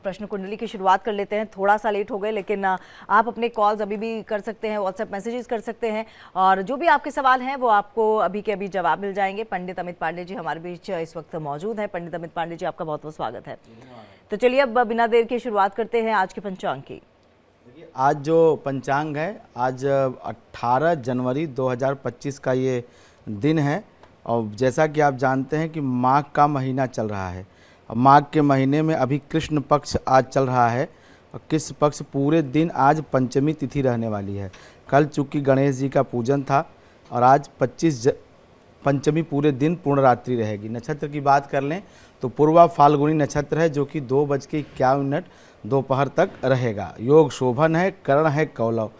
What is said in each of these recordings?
प्रश्न कुंडली की शुरुआत कर लेते हैं। थोड़ा सा लेट हो गए, लेकिन आप अपने कॉल्स अभी भी कर सकते हैं, व्हाट्सएप मैसेजेस कर सकते हैं, और जो भी आपके सवाल हैं वो आपको अभी के अभी जवाब मिल जाएंगे। पंडित अमित पांडे जी हमारे बीच इस वक्त मौजूद हैं। पंडित अमित पांडे जी, आपका बहुत बहुत स्वागत है। तो चलिए अब बिना देर के शुरुआत करते हैं आज के पंचांग की। आज जो पंचांग है, आज 18 जनवरी 2025 का ये दिन है। और जैसा कि आप जानते हैं कि माघ का महीना चल रहा है। और माघ के महीने में अभी कृष्ण पक्ष आज चल रहा है, और कृष्ण पक्ष पूरे दिन आज पंचमी तिथि रहने वाली है। कल चूँकि गणेश जी का पूजन था, और आज पंचमी पूरे दिन पूर्ण रात्रि रहेगी। नक्षत्र की बात कर लें तो पूर्वा फाल्गुनी नक्षत्र है, जो कि 2:51 दोपहर तक रहेगा। योग शोभन है, करण है कौलव,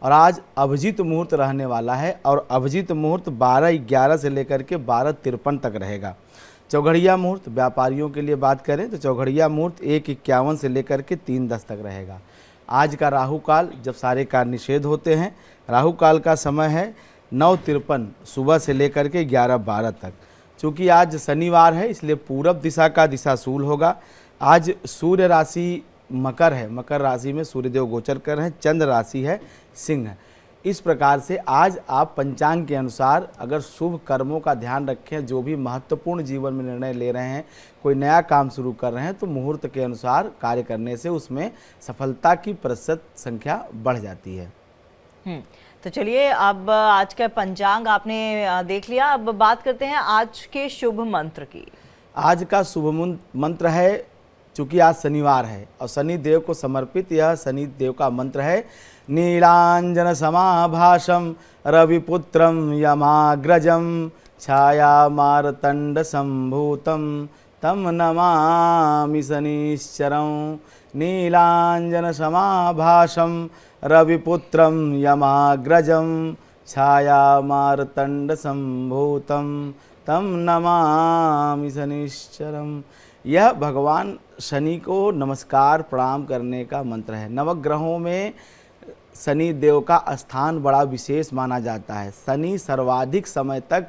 और आज अभिजीत मुहूर्त रहने वाला है। और अभिजीत मुहूर्त 12:11 से लेकर के 12:53 तक रहेगा। चौघड़िया मुहूर्त व्यापारियों के लिए बात करें तो चौघड़िया मुहूर्त 1:51 से लेकर के 3:10 तक रहेगा। आज का राहु काल, जब सारे कार्य निषेध होते हैं, राहु काल का समय है 9:53 सुबह से लेकर के 11:12 तक। चूँकि आज शनिवार है, इसलिए पूरब दिशा का दिशाशूल होगा। आज सूर्य राशि मकर है, मकर राशि में सूर्यदेव गोचर कर रहे हैं। चंद्र राशि है सिंह। इस प्रकार से आज आप पंचांग के अनुसार अगर शुभ कर्मों का ध्यान रखें, जो भी महत्वपूर्ण जीवन में निर्णय ले रहे हैं, कोई नया काम शुरू कर रहे हैं, तो मुहूर्त के अनुसार कार्य करने से उसमें सफलता की प्रतिशत संख्या बढ़ जाती है। तो चलिए अब आज का पंचांग आपने देख लिया, अब बात करते हैं आज के शुभ मंत्र की। आज का शुभ मंत्र है, चूँकि आज शनिवार है और शनि देव को समर्पित यह शनि देव का मंत्र है, नीलांजन समाभाषम रविपुत्रम यमाग्रजम छाया मारतंड संभूतम तम नमामि शनिश्चरं। नीलांजन समाभाषम रविपुत्रम यमाग्रजम छाया मारतंड संभूतम तम नमामि शनिश्चरं। यह भगवान शनि को नमस्कार प्रणाम करने का मंत्र है। नवग्रहों में शनि देव का स्थान बड़ा विशेष माना जाता है। शनि सर्वाधिक समय तक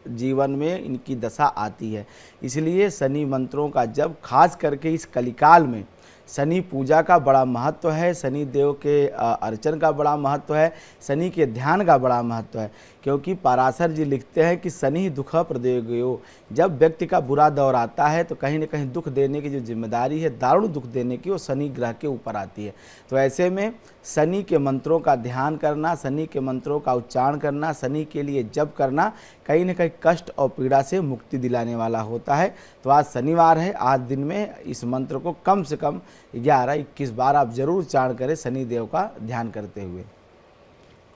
जीवन में इनकी दशा आती है, इसलिए शनि मंत्रों का जब खास करके इस कलिकाल में शनि पूजा का बड़ा महत्व है, शनि देव के अर्चन का बड़ा महत्व है, शनि के ध्यान का बड़ा महत्व है। क्योंकि पराशर जी लिखते हैं कि शनि दुख प्रदेयो, जब व्यक्ति का बुरा दौर आता है तो कहीं न कहीं दुख देने की जो जिम्मेदारी है, दारुण दुख देने की, वो शनि ग्रह के ऊपर आती है। तो ऐसे में शनि के मंत्रों का ध्यान करना, शनि के मंत्रों का उच्चारण करना, शनि के लिए जप करना कहीं न कहीं कष्ट और पीड़ा से मुक्ति दिलाने वाला होता है। तो आज शनिवार है, आज दिन में इस मंत्र को कम से कम 11-21 बार आप जरूर उच्चारण करें शनि देव का ध्यान करते हुए।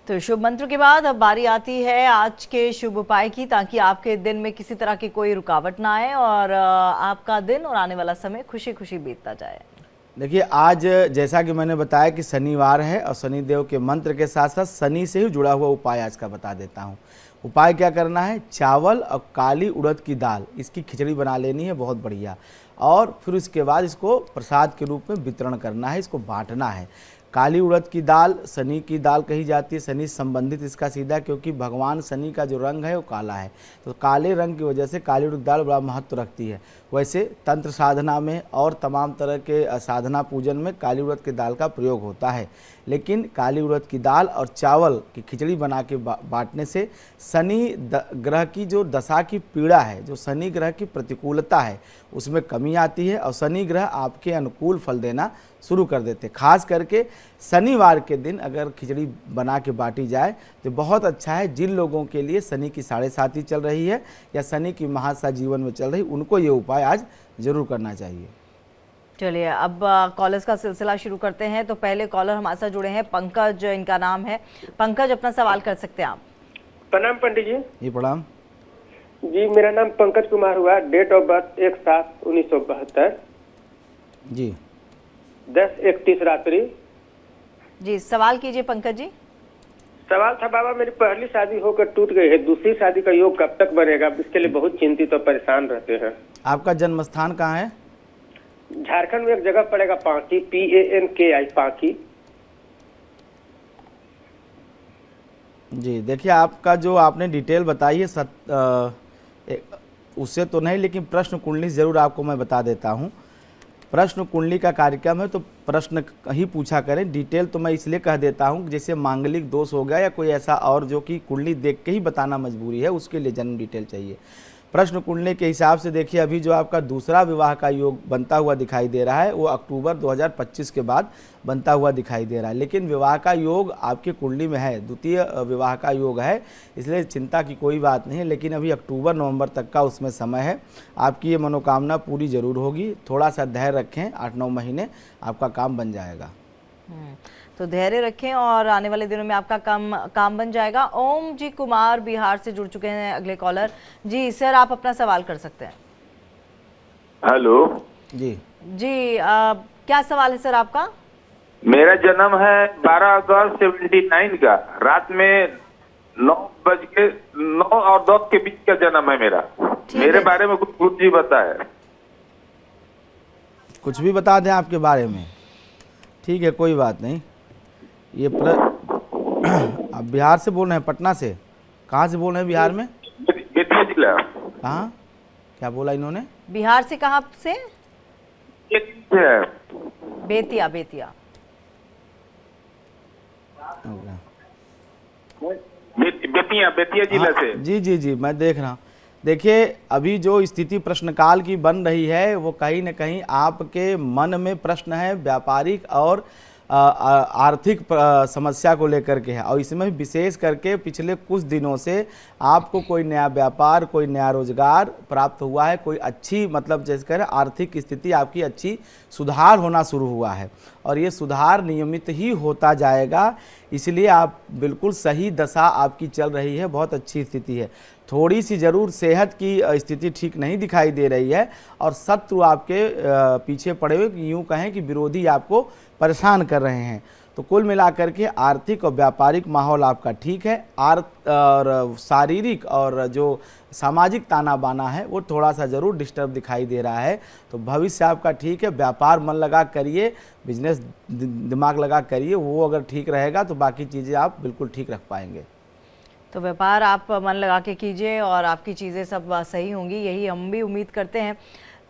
तो शुभ मंत्र के बाद अब बारी आती है आज के शुभ उपाय की, ताकि आपके दिन में किसी तरह की कोई रुकावट ना आए और आपका दिन और आने वाला समय खुशी खुशी बीतता जाए। देखिए, आज जैसा कि मैंने बताया कि शनिवार है, और शनि देव के मंत्र के साथ साथ शनि से ही जुड़ा हुआ उपाय आज का बता देता हूँ। उपाय क्या करना है, चावल और काली उड़द की दाल, इसकी खिचड़ी बना लेनी है बहुत बढ़िया, और फिर उसके बाद इसको प्रसाद के रूप में वितरण करना है, इसको बांटना है। काली उड़द की दाल शनि की दाल कही जाती है, शनि संबंधित इसका सीधा, क्योंकि भगवान शनि का जो रंग है वो काला है, तो काले रंग की वजह से काली उड़द दाल बड़ा महत्व रखती है। वैसे तंत्र साधना में और तमाम तरह के साधना पूजन में काली उड़द की दाल का प्रयोग होता है, लेकिन काली उड़द की दाल और चावल की खिचड़ी बना के बांटने से शनि ग्रह की जो दशा की पीड़ा है, जो शनि ग्रह की प्रतिकूलता है, उसमें कमी आती है और शनि ग्रह आपके अनुकूल फल देना शुरू कर देते। खास करके शनिवार के दिन अगर खिचड़ी बना के बांटी जाए तो बहुत अच्छा है। जिन लोगों के लिए शनि की 7.5 चल रही है या शनि की महादशा जीवन में चल रही, उनको ये उपाय आज जरूर करना चाहिए। चलिए अब कॉलर्स का सिलसिला शुरू करते हैं। तो पहले कॉलर हमारे साथ जुड़े हैं, पंकज इनका नाम है। पंकज, अपना सवाल कर सकते हैं आप। प्रणाम पंडित जी। जी प्रणाम जी, मेरा नाम पंकज कुमार हुआ, डेट ऑफ बर्थ 1/7/1972, जी 10:31 रात्रि। जी सवाल कीजिए पंकज जी। सवाल था, बाबा मेरी पहली शादी होकर टूट गई है, दूसरी शादी का योग कब तक बनेगा? इसके लिए बहुत चिंतित और परेशान रहते हैं। आपका जन्म स्थान कहाँ है? झारखंड में एक जगह पड़ेगा, पांकी, PANKI, पांकी। जी देखिए, आपका जो आपने डिटेल बताई है उससे तो नहीं, लेकिन प्रश्न कुंडली जरूर आपको मैं बता देता हूँ। प्रश्न कुंडली का कार्यक्रम है तो प्रश्न ही पूछा करें। डिटेल तो मैं इसलिए कह देता हूँ जैसे मांगलिक दोष हो गया या कोई ऐसा और जो कि कुंडली देख के ही बताना मजबूरी है, उसके लिए जन्म डिटेल चाहिए। प्रश्न कुंडली के हिसाब से देखिए अभी जो आपका दूसरा विवाह का योग बनता हुआ दिखाई दे रहा है वो अक्टूबर 2025 के बाद बनता हुआ दिखाई दे रहा है, लेकिन विवाह का योग आपके कुंडली में है, द्वितीय विवाह का योग है, इसलिए चिंता की कोई बात नहीं है। लेकिन अभी अक्टूबर नवंबर तक का उसमें समय है, आपकी ये मनोकामना पूरी जरूर होगी। थोड़ा सा धैर्य रखें, 8-9 महीने आपका काम बन जाएगा। तो धैर्य रखें और आने वाले दिनों में आपका काम बन जाएगा। ओम जी कुमार बिहार से जुड़ चुके हैं अगले कॉलर। जी सर, आप अपना सवाल कर सकते हैं। हेलो जी जी, क्या सवाल है सर आपका? मेरा जन्म है 12 अगस्त 79 का, रात में 9 और 10 के बीच का जन्म है मेरा। मेरे बारे में कुछ गुरु जी बताए। कुछ भी बता दें आपके बारे में? ठीक है, कोई बात नहीं। ये आप बिहार से बोल रहे हैं? पटना से? कहाँ से बोल रहे हैं बिहार में? बेतिया जिला। कहाँ? क्या बोला इन्होंने? बिहार से कहाँ से? बेतिया। बेतिया जिला से। जी जी जी, मैं देख रहा हूँ। देखिए अभी जो स्थिति प्रश्नकाल की बन रही है वो कहीं न कहीं आपके मन में प्रश्न है व्यापारिक और आर्थिक समस्या को लेकर के है, और इसमें विशेष करके पिछले कुछ दिनों से आपको कोई नया व्यापार, कोई नया रोजगार प्राप्त हुआ है, कोई अच्छी मतलब जैसे कह रहे आर्थिक स्थिति आपकी अच्छी सुधार होना शुरू हुआ है, और ये सुधार नियमित ही होता जाएगा। इसलिए आप बिल्कुल सही दशा आपकी चल रही है, बहुत अच्छी स्थिति है। थोड़ी सी ज़रूर सेहत की स्थिति ठीक नहीं दिखाई दे रही है, और शत्रु आपके पीछे पड़े हुए, यूँ कहें कि विरोधी आपको परेशान कर रहे हैं। तो कुल मिलाकर के आर्थिक और व्यापारिक माहौल आपका ठीक है, और शारीरिक और जो सामाजिक ताना बाना है वो थोड़ा सा ज़रूर डिस्टर्ब दिखाई दे रहा है। तो भविष्य आपका ठीक है, व्यापार मन लगा करिए, बिजनेस दिमाग लगा करिए, वो अगर ठीक रहेगा तो बाकी चीज़ें आप बिल्कुल ठीक रख पाएंगे। तो व्यापार आप मन लगा के कीजिए और आपकी चीज़ें सब सही होंगी, यही हम भी उम्मीद करते हैं।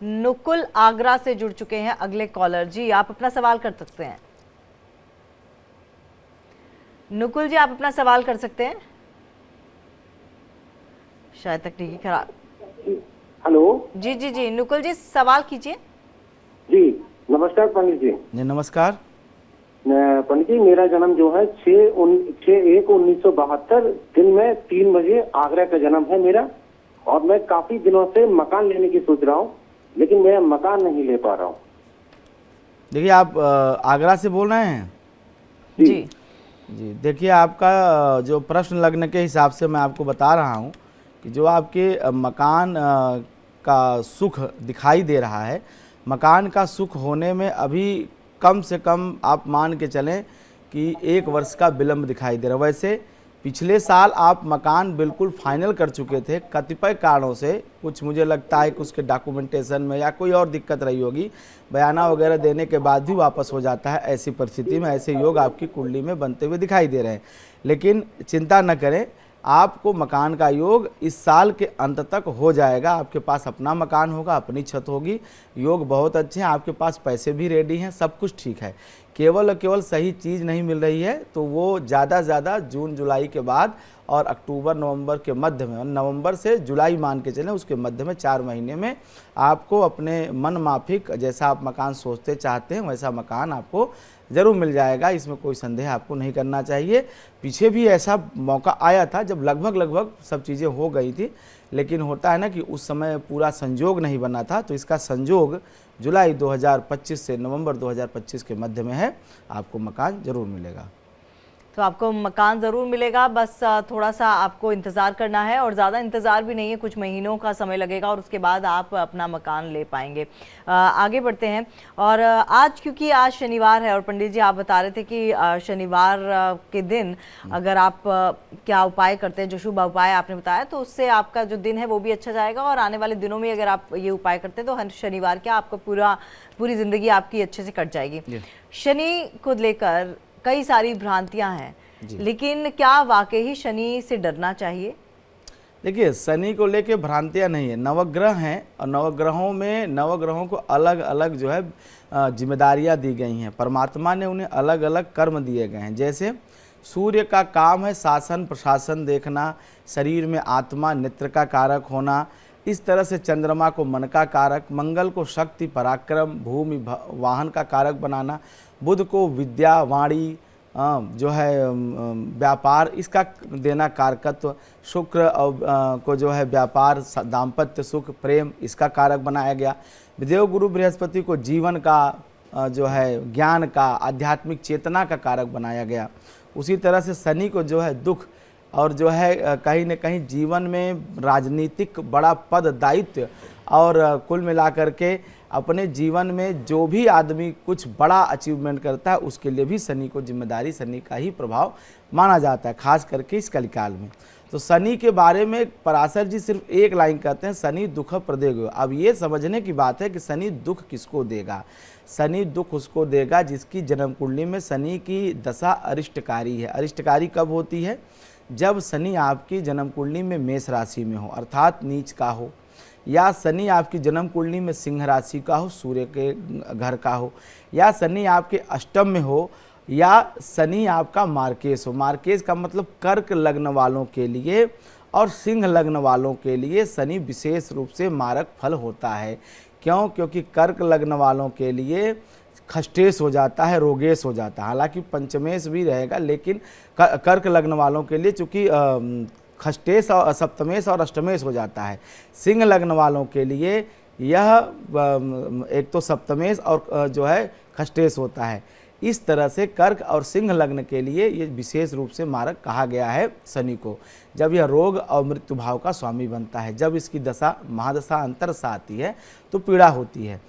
नुकुल आगरा से जुड़ चुके हैं अगले कॉलर। जी, आप अपना सवाल कर सकते हैं। नुकुल जी, आप अपना सवाल कर सकते हैं। शायद तकनीकी खराब। हेलो जी जी जी, नुकुल जी सवाल कीजिए। जी नमस्कार पंडित जी। जी नमस्कार। पंडित जी, मेरा जन्म जो है 6/1/1972 दिन में 3 बजे आगरा का जन्म है मेरा, और मैं काफी दिनों से मकान लेने की सोच रहा हूँ, लेकिन मैं मकान नहीं ले पा रहा हूँ। देखिए आप आगरा से बोल रहे हैं? जी जी, देखिए आपका जो प्रश्न लग्न के हिसाब से मैं आपको बता रहा हूँ कि जो आपके मकान का सुख दिखाई दे रहा है, मकान का सुख होने में अभी कम से कम आप मान के चलें कि 1 वर्ष का विलंब दिखाई दे रहा है। वैसे पिछले साल आप मकान बिल्कुल फाइनल कर चुके थे, कतिपय कारणों से, कुछ मुझे लगता है कि उसके डॉक्यूमेंटेशन में या कोई और दिक्कत रही होगी, बयाना वगैरह देने के बाद भी वापस हो जाता है। ऐसी परिस्थिति में ऐसे योग आपकी कुंडली में बनते हुए दिखाई दे रहे हैं। लेकिन चिंता न करें, आपको मकान का योग इस साल के अंत तक हो जाएगा। आपके पास अपना मकान होगा, अपनी छत होगी, योग बहुत अच्छे हैं, आपके पास पैसे भी रेडी हैं, सब कुछ ठीक है। केवल सही चीज़ नहीं मिल रही है, तो वो ज़्यादा से ज़्यादा जून जुलाई के बाद और अक्टूबर नवंबर के मध्य में, नवंबर से जुलाई मान के चलें, उसके मध्य में 4 महीने में आपको अपने मन माफिक जैसा आप मकान सोचते चाहते हैं वैसा मकान आपको ज़रूर मिल जाएगा। इसमें कोई संदेह आपको नहीं करना चाहिए। पीछे भी ऐसा मौका आया था जब लगभग सब चीज़ें हो गई थी, लेकिन होता है ना कि उस समय पूरा संजोग नहीं बना था। तो इसका संजोग जुलाई 2025 से नवंबर 2025 के मध्य में है, आपको मकान ज़रूर मिलेगा। तो आपको मकान ज़रूर मिलेगा, बस थोड़ा सा आपको इंतज़ार करना है, और ज़्यादा इंतज़ार भी नहीं है, कुछ महीनों का समय लगेगा और उसके बाद आप अपना मकान ले पाएंगे। आगे बढ़ते हैं। और आज क्योंकि आज शनिवार है और पंडित जी आप बता रहे थे कि शनिवार के दिन अगर आप क्या उपाय करते हैं, जो शुभ उपाय आपने बताया, तो उससे आपका जो दिन है वो भी अच्छा जाएगा, और आने वाले दिनों में अगर आप ये उपाय करते हैं तो हर शनिवार क्या आपको पूरी ज़िंदगी आपकी अच्छे से कट जाएगी। शनि को लेकर कई सारी भ्रांतियां हैं, लेकिन क्या वाकई ही शनि से डरना चाहिए? देखिए, शनि को लेके भ्रांतियां नहीं है, नवग्रह हैं, और नवग्रहों में नवग्रहों को अलग अलग जो है जिम्मेदारियां दी गई हैं। परमात्मा ने उन्हें अलग अलग कर्म दिए गए हैं। जैसे सूर्य का काम है शासन प्रशासन देखना, शरीर में आत्मा नेत्र का कारक होना। इस तरह से चंद्रमा को मन का कारक, मंगल को शक्ति पराक्रम भूमि वाहन का कारक बनाना, बुध को विद्या वाणी जो है व्यापार इसका देना कारकत्व, शुक्र को जो है व्यापार दाम्पत्य सुख प्रेम इसका कारक बनाया गया। देव गुरु बृहस्पति को जीवन का जो है ज्ञान का आध्यात्मिक चेतना का कारक बनाया गया। उसी तरह से शनि को जो है दुख और जो है कहीं न कहीं जीवन में राजनीतिक बड़ा पद दायित्व और कुल मिलाकर के अपने जीवन में जो भी आदमी कुछ बड़ा अचीवमेंट करता है उसके लिए भी शनि को जिम्मेदारी, शनि का ही प्रभाव माना जाता है, खास करके इस कलिकाल में। तो शनि के बारे में पराशर जी सिर्फ एक लाइन कहते हैं, शनि दुख प्रदेगो। अब ये समझने की बात है कि शनि दुख किसको देगा। शनि दुख उसको देगा जिसकी जन्म कुंडली में शनि की दशा अरिष्टकारी है। अरिष्टकारी कब होती है? जब शनि आपकी जन्म कुंडली में मेष राशि में हो अर्थात नीच का हो, या शनि आपकी जन्म कुंडली में सिंह राशि का हो, सूर्य के घर का हो, या शनि आपके अष्टम में हो, या शनि आपका मार्केश हो। मार्केश का मतलब कर्क लग्न वालों के लिए और सिंह लग्न वालों के लिए शनि विशेष रूप से मारक फल होता है। क्यों? क्योंकि कर्क लग्न वालों के लिए खष्टेश हो जाता है, रोगेश हो जाता है। हालांकि पंचमेश भी रहेगा लेकिन कर्क लग्न वालों के लिए चूँकि खष्टेश और सप्तमेश और अष्टमेश हो जाता है। सिंह लग्न वालों के लिए यह एक तो सप्तमेश और जो है खष्टेश होता है। इस तरह से कर्क और सिंह लग्न के लिए ये विशेष रूप से मारक कहा गया है शनि को। जब यह रोग और मृत्यु भाव का स्वामी बनता है, जब इसकी दशा महादशा अंतरदशा आती है तो पीड़ा होती है।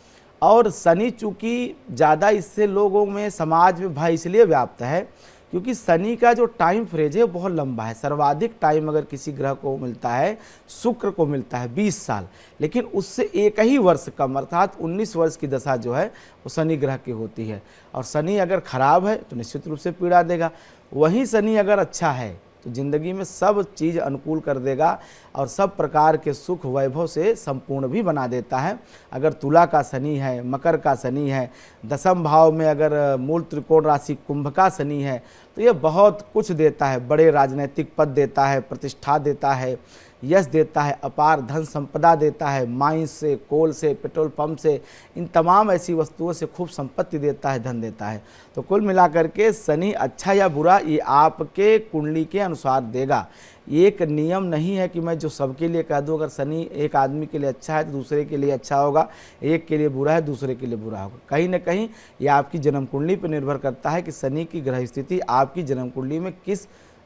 और शनि चूँकि ज़्यादा इससे लोगों में समाज में भय इसलिए व्याप्त है क्योंकि शनि का जो टाइम फ्रेज है बहुत लंबा है। सर्वाधिक टाइम अगर किसी ग्रह को मिलता है शुक्र को मिलता है 20 साल, लेकिन उससे एक ही वर्ष कम अर्थात 19 वर्ष की दशा जो है वो शनि ग्रह की होती है। और शनि अगर खराब है तो निश्चित रूप से पीड़ा देगा। वहीं शनि अगर अच्छा है तो ज़िंदगी में सब चीज़ अनुकूल कर देगा और सब प्रकार के सुख वैभव से संपूर्ण भी बना देता है। अगर तुला का शनि है, मकर का शनि है, दशम भाव में अगर मूल त्रिकोण राशि कुंभ का शनि है तो ये बहुत कुछ देता है। बड़े राजनीतिक पद देता है, प्रतिष्ठा देता है, यश देता है, अपार धन संपदा देता है, माइंस से, कोल से, पेट्रोल पंप से, इन तमाम ऐसी वस्तुओं से खूब संपत्ति देता है, धन देता है। तो कुल मिलाकर के शनि अच्छा या बुरा ये आपके कुंडली के अनुसार देगा। एक नियम नहीं है कि मैं जो सबके लिए कह दूं, अगर शनि एक आदमी के लिए अच्छा है तो दूसरे के लिए अच्छा होगा, एक के लिए बुरा है दूसरे के लिए बुरा होगा। कहीं ना कहीं ये आपकी जन्म कुंडली पर निर्भर करता है कि शनि की ग्रह स्थिति आपकी जन्म कुंडली में किस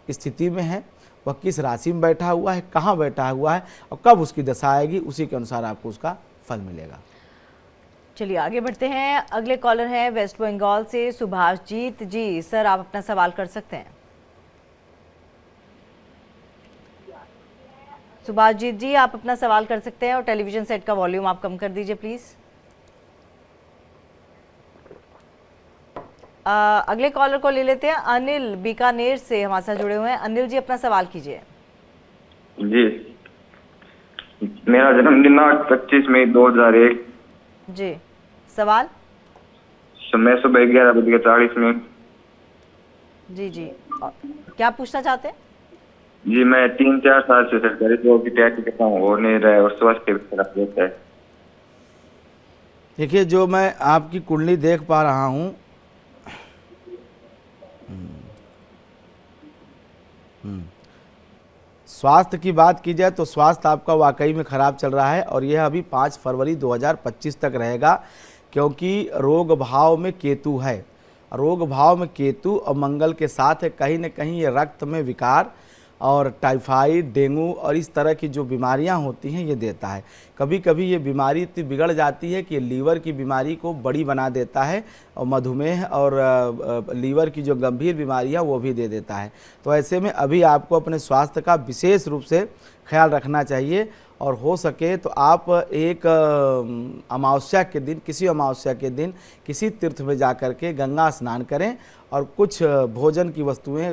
स्थिति में है, वह किस राशि में बैठा हुआ है, कहाँ बैठा हुआ है और कब उसकी दशा आएगी, उसी के अनुसार आपको उसका फल मिलेगा। चलिए आगे बढ़ते हैं। अगले कॉलर हैं वेस्ट बंगाल से सुभाष जीत जी। सर आप अपना सवाल कर सकते हैं। सुभाष जीत जी आप अपना सवाल कर सकते हैं और टेलीविजन सेट का वॉल्यूम आप कम कर दीजिए प्लीज। अगले कॉलर को ले लेते हैं। अनिल बीकानेर से हमारे साथ जुड़े हुए हैं। अनिल जी अपना सवाल कीजिए। जी मेरा जन्मदिन 25 मई 2001। जी सवाल? मैं सुबह 11:40 जी जी क्या पूछना चाहते हैं? जी मैं 3-4 साल से सरकारी जॉब की तैयारी करता हूँ, हो नहीं रहा है और स्वास्थ्य भी खराब रहता है। देखिए जो मैं आपकी कुंडली देख पा रहा हूँ, स्वास्थ्य की बात की जाए तो स्वास्थ्य आपका वाकई में ख़राब चल रहा है और यह अभी 5 फरवरी 2025 तक रहेगा, क्योंकि रोग भाव में केतु है। रोग भाव में केतु और मंगल के साथ है। कहीं न कहीं ये रक्त में विकार और टाइफाइड, डेंगू और इस तरह की जो बीमारियां होती हैं ये देता है। कभी कभी ये बीमारी इतनी बिगड़ जाती है कि लीवर की बीमारी को बड़ी बना देता है और मधुमेह और लीवर की जो गंभीर बीमारियां वो भी दे देता है। तो ऐसे में अभी आपको अपने स्वास्थ्य का विशेष रूप से ख्याल रखना चाहिए और हो सके तो आप एक अमावस्या के दिन, किसी अमावस्या के दिन किसी तीर्थ में जा कर के गंगा स्नान करें और कुछ भोजन की वस्तुएं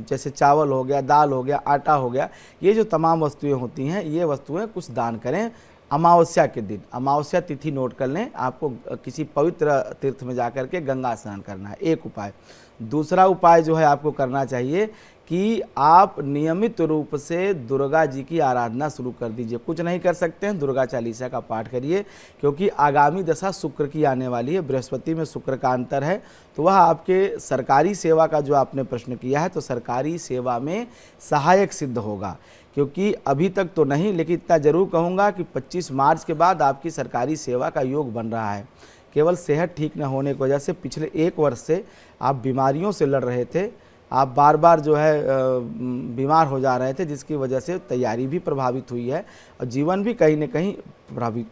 जैसे चावल हो गया, दाल हो गया, आटा हो गया, ये जो तमाम वस्तुएं होती हैं ये वस्तुएं कुछ दान करें अमावस्या के दिन, अमावस्या तिथि नोट कर लें, आपको किसी पवित्र तीर्थ में जाकर के गंगा स्नान करना है, एक उपाय। दूसरा उपाय जो है आपको करना चाहिए कि आप नियमित रूप से दुर्गा जी की आराधना शुरू कर दीजिए। कुछ नहीं कर सकते हैं, दुर्गा चालीसा का पाठ करिए, क्योंकि आगामी दशा शुक्र की आने वाली है, बृहस्पति में शुक्र का अंतर है, तो वह आपके सरकारी सेवा का जो आपने प्रश्न किया है, तो सरकारी सेवा में सहायक सिद्ध होगा। क्योंकि अभी तक तो नहीं, लेकिन इतना ज़रूर कहूँगा कि 25 मार्च के बाद आपकी सरकारी सेवा का योग बन रहा है। केवल सेहत ठीक न होने की वजह से पिछले 1 वर्ष से आप बीमारियों से लड़ रहे थे, आप बार बार जो है बीमार हो जा रहे थे, जिसकी वजह से तैयारी भी प्रभावित हुई है और जीवन भी कहीं न कहीं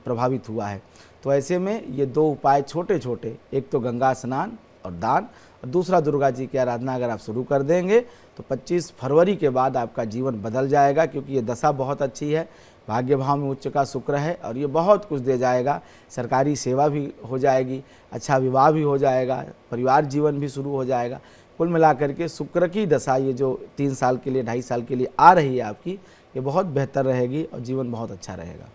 प्रभावित हुआ है। तो ऐसे में ये 2 उपाय छोटे छोटे, एक तो गंगा स्नान और दान, और दूसरा दुर्गा जी की आराधना अगर आप शुरू कर देंगे तो 25 फरवरी के बाद आपका जीवन बदल जाएगा। क्योंकि ये दशा बहुत अच्छी है, भाग्य भाव में उच्च का शुक्र है और ये बहुत कुछ दे जाएगा। सरकारी सेवा भी हो जाएगी, अच्छा विवाह भी हो जाएगा, परिवार जीवन भी शुरू हो जाएगा। कुल मिलाकर के शुक्र की दशा ये जो 3 साल के लिए, 2.5 साल के लिए आ रही है आपकी, ये बहुत बेहतर रहेगी और जीवन बहुत अच्छा रहेगा।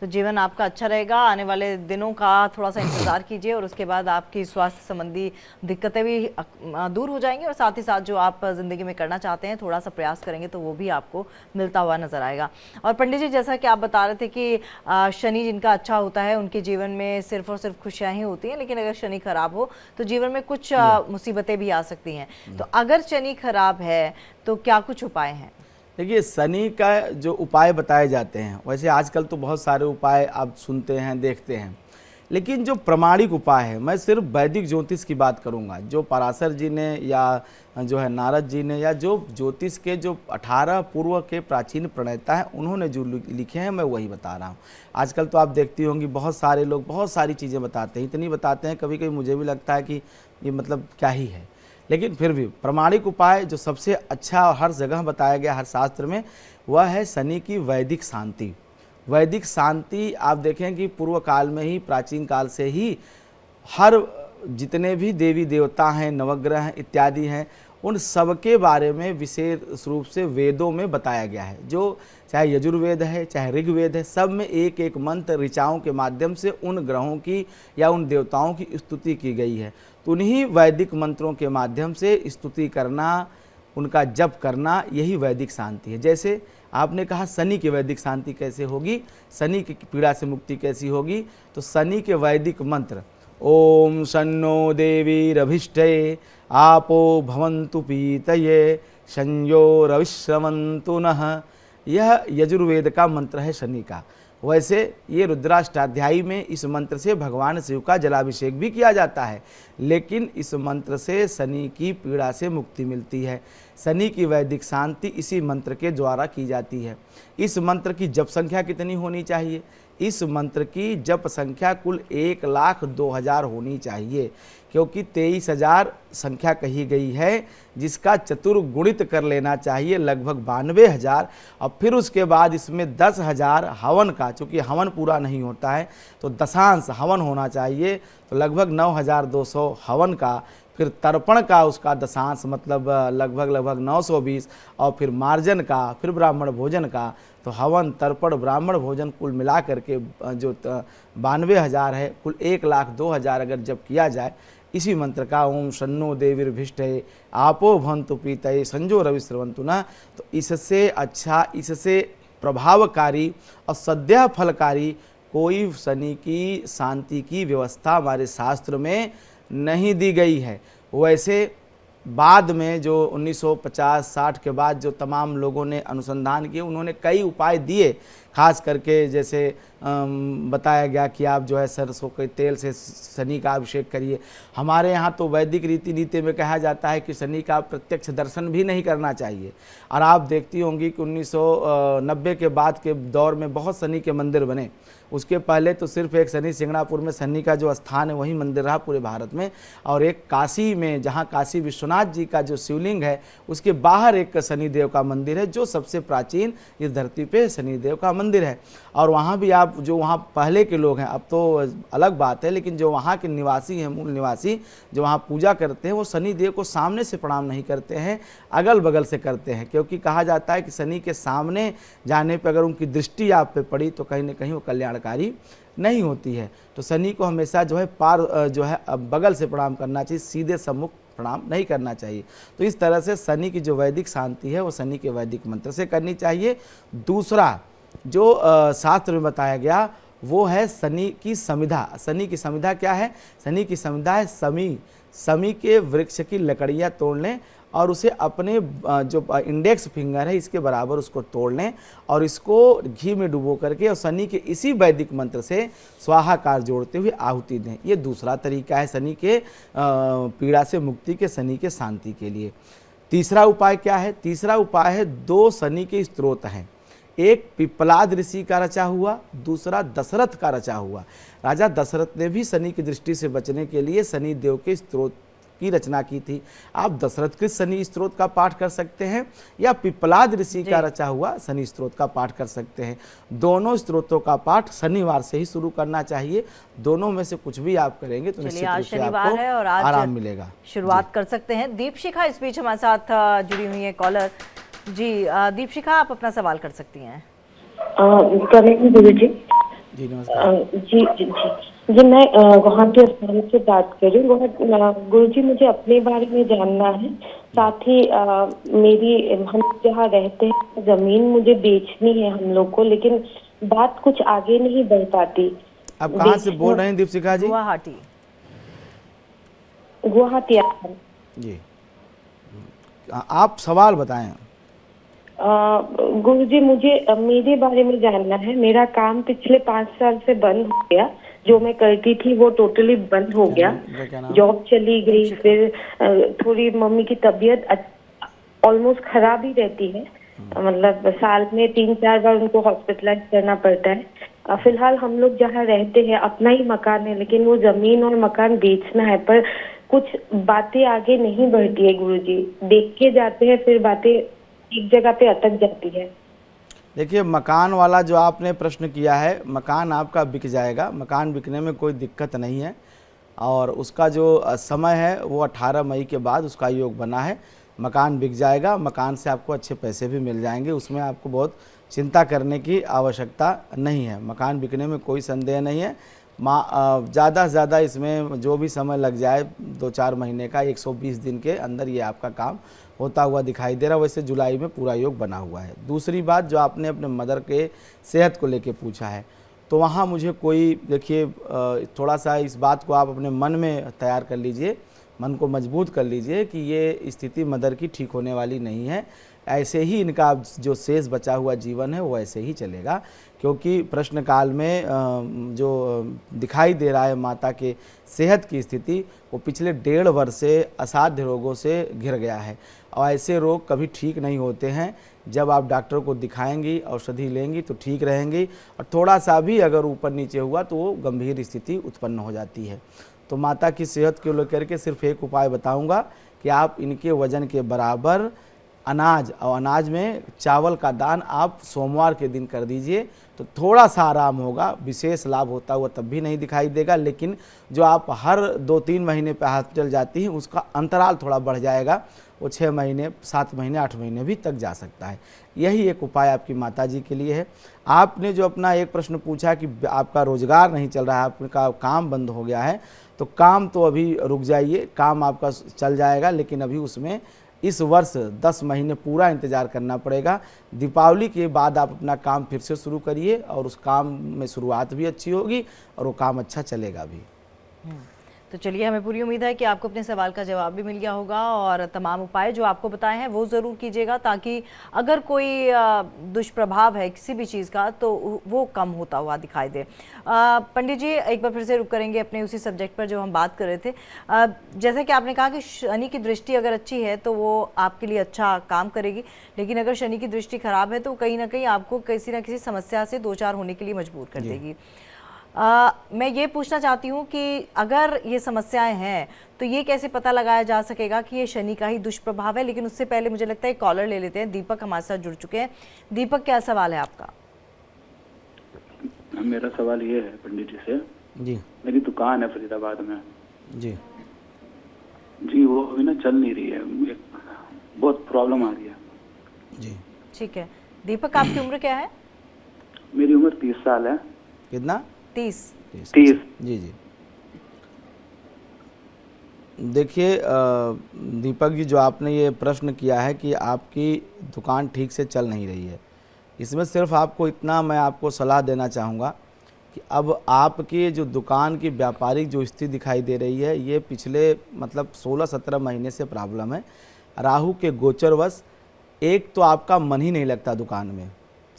तो जीवन आपका अच्छा रहेगा। आने वाले दिनों का थोड़ा सा इंतज़ार कीजिए और उसके बाद आपकी स्वास्थ्य संबंधी दिक्कतें भी दूर हो जाएंगी और साथ ही साथ जो आप ज़िंदगी में करना चाहते हैं, थोड़ा सा प्रयास करेंगे तो वो भी आपको मिलता हुआ नज़र आएगा। और पंडित जी, जैसा कि आप बता रहे थे कि शनि जिनका अच्छा होता है उनके जीवन में सिर्फ और सिर्फ खुशियाँ ही होती हैं, लेकिन अगर शनि खराब हो तो जीवन में कुछ मुसीबतें भी आ सकती हैं। तो अगर शनि खराब है तो क्या कुछ उपाय हैं? देखिए, शनि का जो उपाय बताए जाते हैं, वैसे आजकल तो बहुत सारे उपाय आप सुनते हैं, देखते हैं, लेकिन जो प्रमाणिक उपाय है, मैं सिर्फ वैदिक ज्योतिष की बात करूंगा। जो पराशर जी ने या जो है नारद जी ने या जो ज्योतिष के जो 18 पूर्व के प्राचीन प्रणेता हैं, उन्होंने जो लिखे हैं मैं वही बता रहा हूँ। आजकल तो आप देखती होंगी बहुत सारे लोग बहुत सारी चीज़ें बताते हैं, इतनी बताते हैं कभी कभी मुझे भी लगता है कि ये मतलब क्या ही है। लेकिन फिर भी प्रामाणिक उपाय जो सबसे अच्छा और हर जगह बताया गया, हर शास्त्र में, वह है शनि की वैदिक शांति। वैदिक शांति आप देखें कि पूर्व काल में ही, प्राचीन काल से ही हर जितने भी देवी देवता हैं, नवग्रह हैं इत्यादि हैं, उन सब के बारे में विशेष रूप से वेदों में बताया गया है। जो चाहे यजुर्वेद है, चाहे ऋग्वेद है, सब में एक एक मंत्र ऋचाओं के माध्यम से उन ग्रहों की या उन देवताओं की स्तुति की गई है। तो उन्हीं वैदिक मंत्रों के माध्यम से स्तुति करना, उनका जप करना, यही वैदिक शांति है। जैसे आपने कहा शनि की वैदिक शांति कैसे होगी, शनि की पीड़ा से मुक्ति कैसी होगी, तो शनि के वैदिक मंत्र ओम शन्नो देवीरभिष्टे आपो भवन्तु पीतये संयोरविश्रमन्तु नः, यह यजुर्वेद का मंत्र है शनि का। वैसे ये रुद्राष्टाध्यायी में इस मंत्र से भगवान शिव का जलाभिषेक भी किया जाता है, लेकिन इस मंत्र से शनि की पीड़ा से मुक्ति मिलती है। शनि की वैदिक शांति इसी मंत्र के द्वारा की जाती है। इस मंत्र की जप संख्या कितनी होनी चाहिए? इस मंत्र की जप संख्या कुल 1,02,000 होनी चाहिए, क्योंकि 23,000 संख्या कही गई है, जिसका चतुर्गुणित कर लेना चाहिए लगभग 92,000। और फिर उसके बाद इसमें 10,000 हवन का, चूँकि हवन पूरा नहीं होता है तो दशांश हवन होना चाहिए, तो लगभग 9,200 हवन का, फिर तर्पण का उसका दशांश मतलब लगभग 920, और फिर मार्जन का, फिर ब्राह्मण भोजन का। तो हवन, तर्पण, ब्राह्मण भोजन कुल मिला करके जो 92,000 है, कुल 1,02,000 अगर जब किया जाए इसी मंत्र का, ओम शन्नो देवीर्भिष्टे आपो भवन्तु पीतये संयोरविश्रवन्तु नः, तो इससे अच्छा, इससे प्रभावकारी और सद्य फलकारी कोई शनि की शांति की व्यवस्था हमारे शास्त्र में नहीं दी गई है। वैसे बाद में जो 1950-60 के बाद जो तमाम लोगों ने अनुसंधान किए, उन्होंने कई उपाय दिए, खास करके जैसे बताया गया कि आप जो है सरसों के तेल से शनि का अभिषेक करिए। हमारे यहाँ तो वैदिक रीति नीति में कहा जाता है कि शनि का प्रत्यक्ष दर्शन भी नहीं करना चाहिए। और आप देखती होंगी कि 1990 के बाद के दौर में बहुत शनि के मंदिर बने। उसके पहले तो सिर्फ एक शनि सिंगणापुर में शनि का जो स्थान है वही मंदिर रहा पूरे भारत में, और एक काशी में, जहाँ काशी विश्वनाथ जी का जो शिवलिंग है उसके बाहर एक शनिदेव का मंदिर है, जो सबसे प्राचीन इस धरती पे शनिदेव का मंदिर मंदिर है और वहाँ भी आप जो वहाँ पहले के लोग हैं, अब तो अलग बात है, लेकिन जो वहाँ के निवासी हैं, मूल निवासी जो वहाँ पूजा करते हैं, वो शनि देव को सामने से प्रणाम नहीं करते हैं, अगल बगल से करते हैं, क्योंकि कहा जाता है कि शनि के सामने जाने पर अगर उनकी दृष्टि आप पे पड़ी तो कहीं ना कहीं वो कल्याणकारी नहीं होती है। तो शनि को हमेशा जो है बगल से प्रणाम करना चाहिए, सीधे सम्मुख प्रणाम नहीं करना चाहिए। तो इस तरह से शनि की जो वैदिक शांति है वो शनि के वैदिक मंत्र से करनी चाहिए। दूसरा जो शास्त्र में बताया गया वो है शनि की समिधा। शनि की समिधा क्या है? शनि की समिधा है समी के वृक्ष की लकड़ियाँ तोड़ लें और उसे अपने जो इंडेक्स फिंगर है इसके बराबर उसको तोड़ लें और इसको घी में डुबो करके और शनि के इसी वैदिक मंत्र से स्वाहाकार जोड़ते हुए आहुति दें। ये दूसरा तरीका है शनि के पीड़ा से मुक्ति के, शनि के शांति के लिए। तीसरा उपाय क्या है? तीसरा उपाय है 2 शनि के स्तोत्र हैं, एक पिप्पलाद ऋषि का रचा हुआ, दूसरा दशरथ का रचा हुआ। राजा दशरथ ने भी शनि की दृष्टि से बचने के लिए शनि देव के स्तोत्र की रचना की थी। आप दशरथ के शनि स्तोत्र का पाठ कर सकते हैं या पिप्पलाद ऋषि का रचा हुआ शनि स्तोत्र का पाठ कर सकते हैं। दोनों स्तोत्रों का पाठ शनिवार से ही शुरू करना चाहिए। दोनों में से कुछ भी आप करेंगे तो निश्चित रूप से आपको है और आज आराम मिलेगा। शुरुआत कर सकते हैं। दीपशिखा इस बीच हमारे साथ जुड़ी हुई है कॉलर जी। दीपशिखा, आप अपना सवाल कर सकती हैं। करेंगे गुरु जी। जी नमस्कार। जी मैं गुवाहाटी स्थान से बात कर रही हूँ। गुरु जी, मुझे अपने बारे में जानना है, साथ ही हम जहाँ रहते हैं जमीन मुझे बेचनी है हम लोग को, लेकिन बात कुछ आगे नहीं बढ़ पाती। आप कहाँ से बोल रहे हैं दीपशिखा जी? गुवाहाटी। जी, आप सवाल बताएं। गुरुजी, मुझे मेरे बारे में जानना है। मेरा काम पिछले 5 साल से बंद हो गया, जो मैं करती थी वो टोटली बंद हो गया। जॉब चली गई, फिर थोड़ी मम्मी की तबीयत ऑलमोस्ट खराब ही रहती है, मतलब साल में 3-4 बार उनको हॉस्पिटलाइज करना पड़ता है। फिलहाल हम लोग जहाँ रहते हैं अपना ही मकान है, लेकिन वो जमीन और मकान बेचना है, पर कुछ बातें आगे नहीं बढ़ती है गुरुजी। देख के जाते हैं, फिर बातें एक जगह पे अटक जाती है। देखिए, मकान वाला जो आपने प्रश्न किया है, मकान आपका बिक जाएगा, मकान बिकने में कोई दिक्कत नहीं है और उसका जो समय है वो 18 मई के बाद उसका योग बना है। मकान बिक जाएगा, मकान से आपको अच्छे पैसे भी मिल जाएंगे, उसमें आपको बहुत चिंता करने की आवश्यकता नहीं है। मकान बिकने में कोई संदेह नहीं है। ज़्यादा से ज़्यादा इसमें जो भी समय लग जाए 2-4 महीने का, 120 दिन के अंदर ये आपका काम होता हुआ दिखाई दे रहा है। वैसे जुलाई में पूरा योग बना हुआ है। दूसरी बात, जो आपने अपने मदर के सेहत को लेके पूछा है, तो वहाँ मुझे कोई, देखिए थोड़ा सा इस बात को आप अपने मन में तैयार कर लीजिए, मन को मजबूत कर लीजिए कि ये स्थिति मदर की ठीक होने वाली नहीं है। ऐसे ही इनका जो शेष बचा हुआ जीवन है वो ऐसे ही चलेगा, क्योंकि प्रश्न काल में जो दिखाई दे रहा है माता के सेहत की स्थिति, वो पिछले 1.5 वर्ष से असाध्य रोगों से घिर गया है और ऐसे रोग कभी ठीक नहीं होते हैं। जब आप डॉक्टर को दिखाएंगी, औषधि लेंगी तो ठीक रहेंगी, और थोड़ा सा भी अगर ऊपर नीचे हुआ तो वो गंभीर स्थिति उत्पन्न हो जाती है। तो माता की सेहत को लेकर के सिर्फ एक उपाय बताऊंगा कि आप इनके वजन के बराबर अनाज, और अनाज में चावल का दान आप सोमवार के दिन कर दीजिए तो थोड़ा सा आराम होगा। विशेष लाभ होता हुआ तब भी नहीं दिखाई देगा, लेकिन जो आप हर 2-3 महीने पे हॉस्पिटल जाती हैं उसका अंतराल थोड़ा बढ़ जाएगा, वो 6 महीने, 7 महीने, 8 महीने भी तक जा सकता है। यही एक उपाय आपकी माता जी के लिए है। आपने जो अपना एक प्रश्न पूछा कि आपका रोजगार नहीं चल रहा है, आपका काम बंद हो गया है, तो काम तो अभी रुक जाइए, काम आपका चल जाएगा, लेकिन अभी उसमें इस वर्ष 10 महीने पूरा इंतज़ार करना पड़ेगा। दीपावली के बाद आप अपना काम फिर से शुरू करिए और उस काम में शुरुआत भी अच्छी होगी और वो काम अच्छा चलेगा भी। तो चलिए, हमें पूरी उम्मीद है कि आपको अपने सवाल का जवाब भी मिल गया होगा और तमाम उपाय जो आपको बताए हैं वो ज़रूर कीजिएगा, ताकि अगर कोई दुष्प्रभाव है किसी भी चीज़ का तो वो कम होता हुआ दिखाई दे। पंडित जी, एक बार फिर से रुक करेंगे अपने उसी सब्जेक्ट पर जो हम बात कर रहे थे। जैसे कि आपने कहा कि शनि की दृष्टि अगर अच्छी है तो वो आपके लिए अच्छा काम करेगी, लेकिन अगर शनि की दृष्टि खराब है तो कहीं ना कहीं आपको किसी न किसी समस्या से 2-4 होने के लिए मजबूर कर देगी। मैं ये पूछना चाहती हूँ कि अगर ये समस्याएं हैं तो ये कैसे पता लगाया जा सकेगा कि ये शनि का ही दुष्प्रभाव है? लेकिन उससे पहले मुझे लगता है कॉलर ले लेते हैं। दीपक हमारे साथ जुड़ चुके हैं। दीपक, क्या सवाल है आपका? मेरा सवाल ये है पंडित जी से, जी मेरी दुकान है फरीदाबाद में जी जी, वो अभी ना चल नहीं रही है, मुझे बहुत प्रॉब्लम आ रही है। जी। ठीक है दीपक, आपकी उम्र क्या है? मेरी उम्र 30 साल है। कितना? 30। 30। जी जी। देखिए दीपक जी, जो आपने ये प्रश्न किया है कि आपकी दुकान ठीक से चल नहीं रही है, इसमें सिर्फ आपको इतना मैं आपको सलाह देना चाहूँगा कि अब आपकी जो दुकान की व्यापारिक जो स्थिति दिखाई दे रही है, ये पिछले मतलब 16-17 महीने से प्रॉब्लम है। राहु के गोचरवश एक तो आपका मन ही नहीं लगता दुकान में।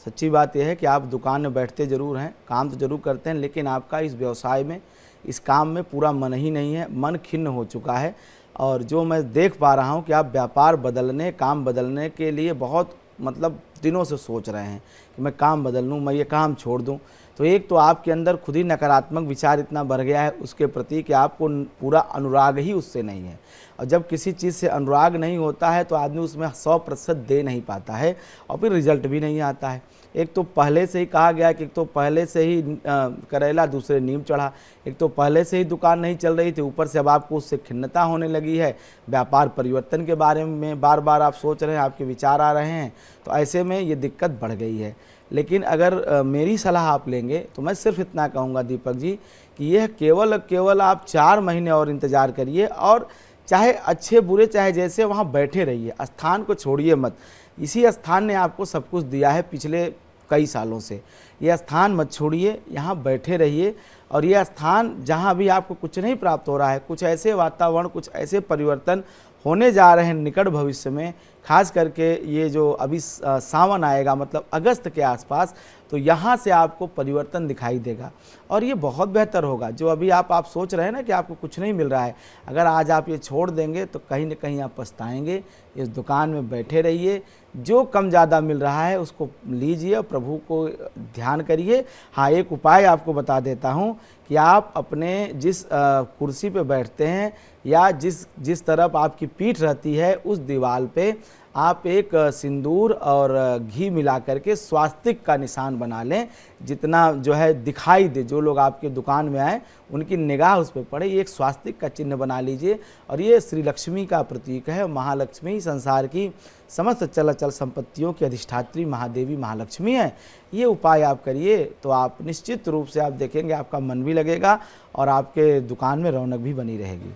सच्ची बात यह है कि आप दुकान में बैठते ज़रूर हैं, काम तो ज़रूर करते हैं, लेकिन आपका इस व्यवसाय में, इस काम में पूरा मन ही नहीं है, मन खिन्न हो चुका है। और जो मैं देख पा रहा हूँ कि आप व्यापार बदलने, काम बदलने के लिए बहुत मतलब दिनों से सोच रहे हैं कि मैं काम बदल लूँ, मैं ये काम छोड़ दूँ। तो एक तो आपके अंदर खुद ही नकारात्मक विचार इतना बढ़ गया है उसके प्रति कि आपको पूरा अनुराग ही उससे नहीं है। और जब किसी चीज़ से अनुराग नहीं होता है तो आदमी उसमें 100% दे नहीं पाता है और फिर रिजल्ट भी नहीं आता है। एक तो पहले से ही कहा गया कि एक तो पहले से ही करेला दूसरे नीम चढ़ा, एक तो पहले से ही दुकान नहीं चल रही थी, ऊपर से अब आपको उससे खिन्नता होने लगी है। व्यापार परिवर्तन के बारे में बार बार आप सोच रहे हैं, आपके विचार आ रहे हैं, तो ऐसे में ये दिक्कत बढ़ गई है। लेकिन अगर मेरी सलाह आप लेंगे तो मैं सिर्फ इतना कहूँगा दीपक जी कि यह केवल आप 4 महीने और इंतज़ार करिए और चाहे अच्छे बुरे चाहे जैसे वहाँ बैठे रहिए, स्थान को छोड़िए मत। इसी स्थान ने आपको सब कुछ दिया है पिछले कई सालों से, ये स्थान मत छोड़िए, यहाँ बैठे रहिए। और ये स्थान जहाँ भी आपको कुछ नहीं प्राप्त हो रहा है, कुछ ऐसे वातावरण, कुछ ऐसे परिवर्तन होने जा रहे हैं निकट भविष्य में, खास करके ये जो अभी सावन आएगा मतलब अगस्त के आसपास, तो यहाँ से आपको परिवर्तन दिखाई देगा और ये बहुत बेहतर होगा। जो अभी आप सोच रहे हैं ना कि आपको कुछ नहीं मिल रहा है, अगर आज आप ये छोड़ देंगे तो कहीं ना कहीं आप पछताएंगे। इस दुकान में बैठे रहिए, जो कम ज़्यादा मिल रहा है उसको लीजिए और प्रभु को ध्यान करिए। हाँ, एक उपाय आपको बता देता हूँ कि आप अपने जिस कुर्सी पे बैठते हैं या जिस तरफ आपकी पीठ रहती है उस दीवार पे आप एक सिंदूर और घी मिला करके स्वास्तिक का निशान बना लें। जितना जो है दिखाई दे, जो लोग आपके दुकान में आए उनकी निगाह उस पर पड़े, ये एक स्वास्तिक का चिन्ह बना लीजिए। और ये श्री लक्ष्मी का प्रतीक है। महालक्ष्मी संसार की समस्त चल संपत्तियों की अधिष्ठात्री महादेवी महालक्ष्मी है। ये उपाय आप करिए तो आप निश्चित रूप से आप देखेंगे आपका मन भी लगेगा और आपके दुकान में रौनक भी बनी रहेगी।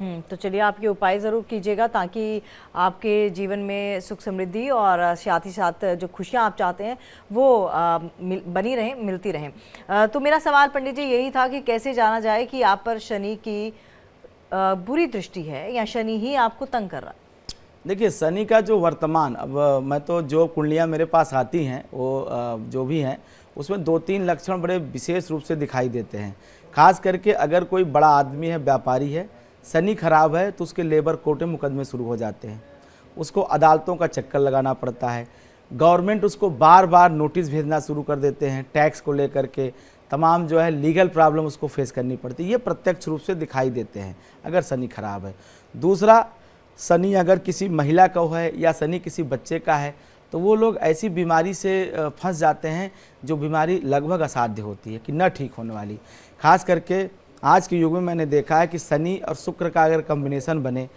तो चलिए आप ये उपाय ज़रूर कीजिएगा ताकि आपके जीवन में सुख समृद्धि और साथ ही साथ जो खुशियाँ आप चाहते हैं वो बनी रहें, मिलती रहें। तो मेरा सवाल पंडित जी यही था कि कैसे जाना जाए कि आप पर शनि की बुरी दृष्टि है या शनि ही आपको तंग कर रहा है? देखिए, शनि का जो वर्तमान, अब मैं तो जो कुंडलियाँ मेरे पास आती हैं वो जो भी हैं उसमें 2-3 लक्षण बड़े विशेष रूप से दिखाई देते हैं। खास करके अगर कोई बड़ा आदमी है, व्यापारी है, शनि खराब है तो उसके लेबर कोर्ट में मुकदमे शुरू हो जाते हैं, उसको अदालतों का चक्कर लगाना पड़ता है, गवर्नमेंट उसको बार बार नोटिस भेजना शुरू कर देते हैं, टैक्स को लेकर के तमाम जो है लीगल प्रॉब्लम उसको फेस करनी पड़ती है। ये प्रत्यक्ष रूप से दिखाई देते हैं अगर शनि खराब है। दूसरा, शनि अगर किसी महिला का है या शनि किसी बच्चे का है तो वो लोग ऐसी बीमारी से फंस जाते हैं जो बीमारी लगभग असाध्य होती है कि न ठीक होने वाली। खास करके आज के युग में मैंने देखा है कि शनि और शुक्र का अगर कॉम्बिनेशन बने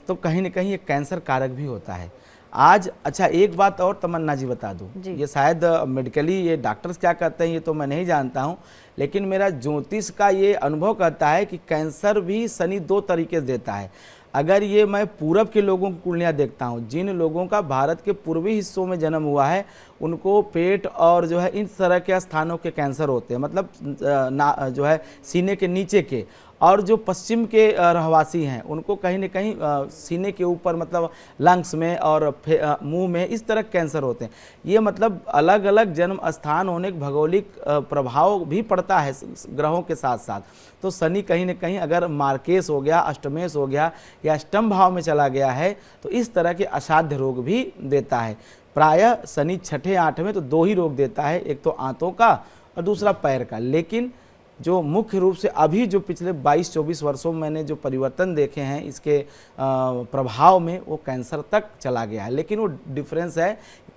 तो कहीं ना कहीं ये कैंसर कारक भी होता है। आज अच्छा, एक बात और तमन्ना जी बता दूं, ये शायद मेडिकली ये डॉक्टर्स क्या कहते हैं ये तो मैं नहीं जानता हूं, लेकिन मेरा ज्योतिष का ये अनुभव कहता है कि कैंसर भी शनि 2 तरीके से देता है। अगर ये मैं पूरब के लोगों की कुंडलियाँ देखता हूँ, जिन लोगों का भारत के पूर्वी हिस्सों में जन्म हुआ है उनको पेट और जो है इन तरह के स्थानों के कैंसर होते हैं, मतलब जो है सीने के नीचे के। और जो पश्चिम के रहवासी हैं उनको कहीं न कहीं सीने के ऊपर मतलब लंग्स में और मुंह में इस तरह कैंसर होते हैं। ये मतलब अलग अलग जन्म स्थान होने के भौगोलिक प्रभाव भी पड़ता है ग्रहों के साथ साथ। तो शनि कहीं न कहीं अगर मार्केश हो गया, अष्टमेश हो गया या अष्टम भाव में चला गया है तो इस तरह के असाध्य रोग भी देता है। प्रायः शनि 6-8 तो 2 ही रोग देता है, एक तो आंतों का और दूसरा पैर का। लेकिन जो मुख्य रूप से अभी जो पिछले 22-24 वर्षों में मैंने जो परिवर्तन देखे हैं इसके प्रभाव में, वो कैंसर तक चला गया है। लेकिन वो डिफरेंस है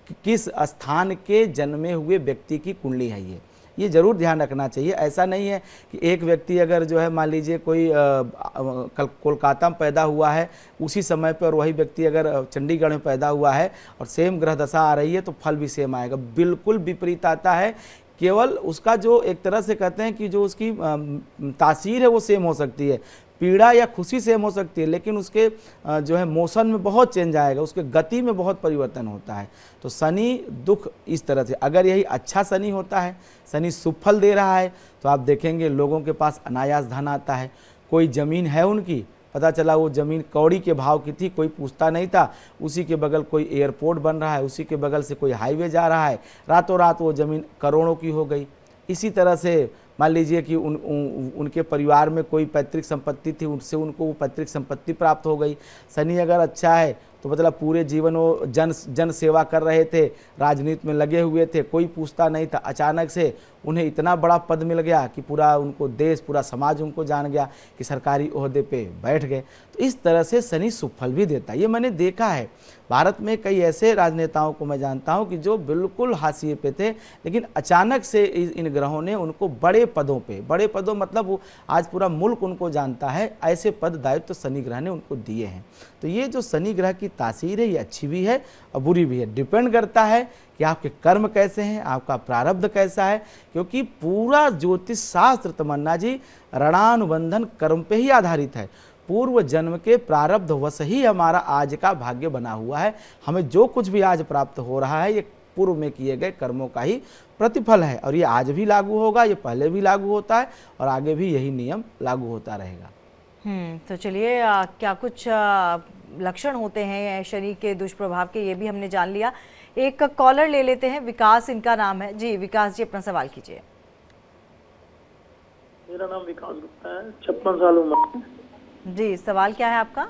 कि किस स्थान के जन्मे हुए व्यक्ति की कुंडली है। ये ज़रूर ध्यान रखना चाहिए। ऐसा नहीं है कि एक व्यक्ति अगर जो है मान लीजिए कोई कोलकाता में पैदा हुआ है उसी समय पर, और वही व्यक्ति अगर चंडीगढ़ में पैदा हुआ है और सेम ग्रह दशा आ रही है तो फल भी सेम आएगा। बिल्कुल विपरीत आता है। केवल उसका जो एक तरह से कहते हैं कि जो उसकी तासीर है वो सेम हो सकती है, पीड़ा या खुशी सेम हो सकती है, लेकिन उसके जो है मोशन में बहुत चेंज आएगा, उसके गति में बहुत परिवर्तन होता है। तो शनि दुख इस तरह से, अगर यही अच्छा शनि होता है, शनि शुभ फल दे रहा है, तो आप देखेंगे लोगों के पास अनायास धन आता है। कोई ज़मीन है उनकी, पता चला वो ज़मीन कौड़ी के भाव की थी, कोई पूछता नहीं था, उसी के बगल कोई एयरपोर्ट बन रहा है, उसी के बगल से कोई हाईवे जा रहा है, रातों रात वो ज़मीन करोड़ों की हो गई। इसी तरह से मान लीजिए कि उनके परिवार में कोई पैतृक संपत्ति थी, उनसे उनको वो पैतृक संपत्ति प्राप्त हो गई। शनि अगर अच्छा है तो मतलब पूरे जीवन वो जन सेवा कर रहे थे, राजनीति में लगे हुए थे, कोई पूछता नहीं था, अचानक से उन्हें इतना बड़ा पद मिल गया कि पूरा उनको देश, पूरा समाज उनको जान गया कि सरकारी ओहदे पे बैठ गए। तो इस तरह से शनि शुभ फल भी देता है। ये मैंने देखा है, भारत में कई ऐसे राजनेताओं को मैं जानता हूं कि जो बिल्कुल हाशिए पे थे, लेकिन अचानक से इन ग्रहों ने उनको बड़े पदों पे, बड़े पदों मतलब वो आज पूरा मुल्क उनको जानता है, ऐसे पद दायित्व तो शनि ग्रह ने उनको दिए हैं। तो ये जो शनि ग्रह की तासीर है ये अच्छी भी है और बुरी भी है, डिपेंड करता है कि आपके कर्म कैसे हैं, आपका प्रारब्ध कैसा है, क्योंकि पूरा ज्योतिष शास्त्र तमन्ना जी ऋणानुबंधन कर्म पे ही आधारित है। पूर्व जन्म के प्रारब्ध वश ही हमारा आज का भाग्य बना हुआ है। हमें जो कुछ भी आज प्राप्त हो रहा है ये पूर्व में किए गए कर्मों का ही प्रतिफल है, और ये आज भी लागू होगा, ये पहले भी लागू होता है और आगे भी यही नियम लागू होता रहेगा। तो चलिए क्या कुछ लक्षण होते हैं शनि के दुष्प्रभाव के, ये भी हमने जान लिया। एक कॉलर ले लेते हैं, विकास इनका नाम है। जी विकास जी, अपना सवाल कीजिए। मेरा नाम विकास गुप्ता है, 56 साल उम्र है। जी सवाल क्या है आपका?